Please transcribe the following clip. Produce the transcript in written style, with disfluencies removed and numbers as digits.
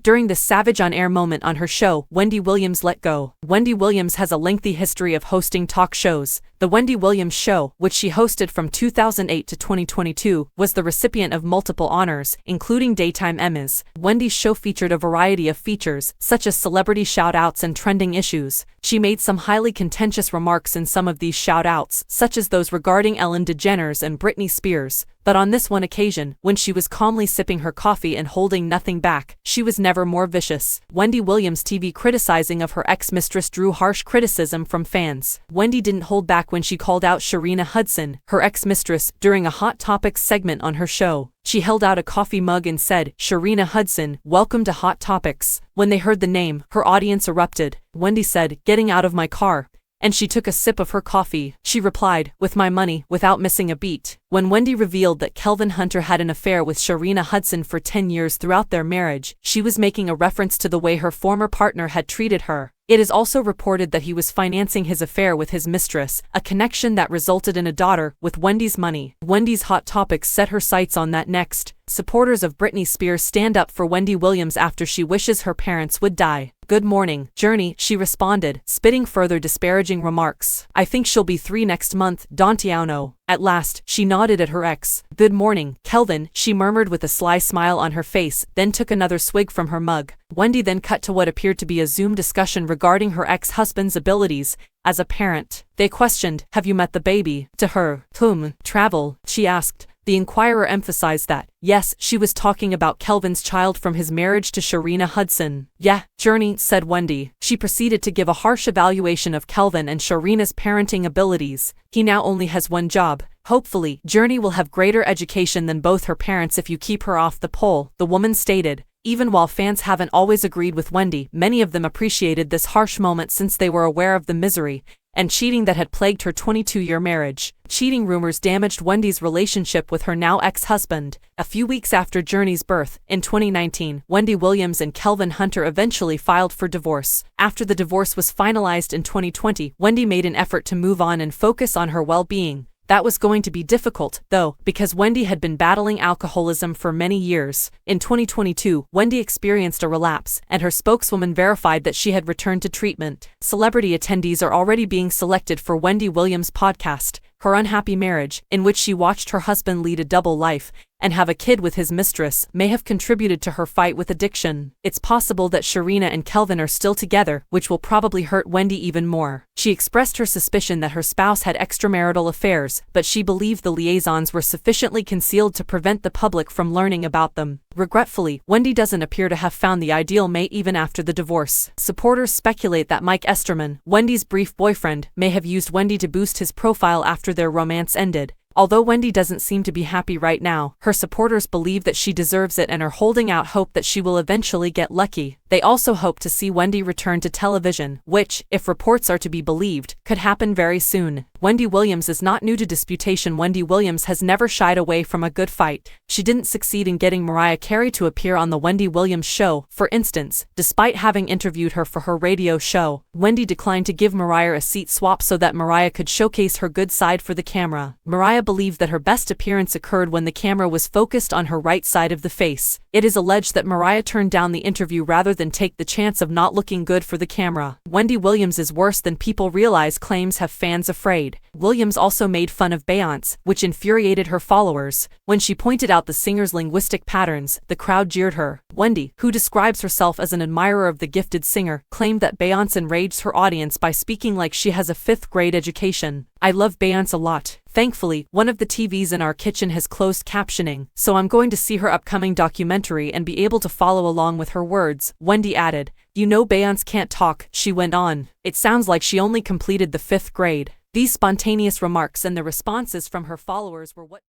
During this savage on-air moment on her show, Wendy Williams Let Go. Wendy Williams has a lengthy history of hosting talk shows. The Wendy Williams Show, which she hosted from 2008 to 2022, was the recipient of multiple honors, including Daytime Emmys. Wendy's show featured a variety of features, such as celebrity shout-outs and trending issues. She made some highly contentious remarks in some of these shout-outs, such as those regarding Ellen DeGeneres and Britney Spears. But on this one occasion, when she was calmly sipping her coffee and holding nothing back, she was never more vicious. Wendy Williams' TV criticizing of her ex-mistress drew harsh criticism from fans. Wendy didn't hold back when she called out Sharina Hudson, her ex-mistress, during a Hot Topics segment on her show. She held out a coffee mug and said, "Sharina Hudson, welcome to Hot Topics." When they heard the name, her audience erupted. Wendy said, "Getting out of my car." And she took a sip of her coffee. She replied, "With my money," without missing a beat. When Wendy revealed that Kelvin Hunter had an affair with Sharina Hudson for 10 years throughout their marriage, she was making a reference to the way her former partner had treated her. It is also reported that he was financing his affair with his mistress, a connection that resulted in a daughter with Wendy's money. Wendy's Hot Topics set her sights on that next. Supporters of Britney Spears stand up for Wendy Williams after she wishes her parents would die. "Good morning, Journey," she responded, spitting further disparaging remarks. "I think she'll be 3 next month, Dontiano." At last, she nodded at her ex. "Good morning, Kelvin," she murmured with a sly smile on her face, then took another swig from her mug. Wendy then cut to what appeared to be a Zoom discussion regarding her ex-husband's abilities as a parent. They questioned, "Have you met the baby?" To her, "Whom? Travel?" she asked. The Inquirer emphasized that, yes, she was talking about Kelvin's child from his marriage to Sharina Hudson. "Yeah, Journey," said Wendy. She proceeded to give a harsh evaluation of Kelvin and Sharina's parenting abilities. "He now only has one job. Hopefully, Journey will have greater education than both her parents if you keep her off the pole," the woman stated. Even while fans haven't always agreed with Wendy, many of them appreciated this harsh moment since they were aware of the misery and cheating that had plagued her 22-year marriage. Cheating rumors damaged Wendy's relationship with her now ex-husband. A few weeks after Journey's birth, in 2019, Wendy Williams and Kelvin Hunter eventually filed for divorce. After the divorce was finalized in 2020, Wendy made an effort to move on and focus on her well-being. That was going to be difficult, though, because Wendy had been battling alcoholism for many years. In 2022, Wendy experienced a relapse, and her spokeswoman verified that she had returned to treatment. Celebrity attendees are already being selected for Wendy Williams' podcast, Her Unhappy Marriage, in which she watched her husband lead a double life and have a kid with his mistress, may have contributed to her fight with addiction. It's possible that Sharina and Kelvin are still together, which will probably hurt Wendy even more. She expressed her suspicion that her spouse had extramarital affairs, but she believed the liaisons were sufficiently concealed to prevent the public from learning about them. Regretfully, Wendy doesn't appear to have found the ideal mate even after the divorce. Supporters speculate that Mike Esterman, Wendy's brief boyfriend, may have used Wendy to boost his profile after their romance ended. Although Wendy doesn't seem to be happy right now, her supporters believe that she deserves it and are holding out hope that she will eventually get lucky. They also hope to see Wendy return to television, which, if reports are to be believed, could happen very soon. Wendy Williams is not new to disputation. Wendy Williams has never shied away from a good fight. She didn't succeed in getting Mariah Carey to appear on the Wendy Williams Show, for instance. Despite having interviewed her for her radio show, Wendy declined to give Mariah a seat swap so that Mariah could showcase her good side for the camera. Mariah believed that her best appearance occurred when the camera was focused on her right side of the face. It is alleged that Mariah turned down the interview rather than take the chance of not looking good for the camera. Wendy Williams is worse than people realize, claims have fans afraid. Williams also made fun of Beyonce, which infuriated her followers. When she pointed out the singer's linguistic patterns, the crowd jeered her. Wendy, who describes herself as an admirer of the gifted singer, claimed that Beyonce enraged her audience by speaking like she has a 5th grade education. "I love Beyonce a lot. Thankfully, one of the TVs in our kitchen has closed captioning, so I'm going to see her upcoming documentary and be able to follow along with her words," Wendy added. "You know Beyonce can't talk," she went on. "It sounds like she only completed the 5th grade." These spontaneous remarks and the responses from her followers were what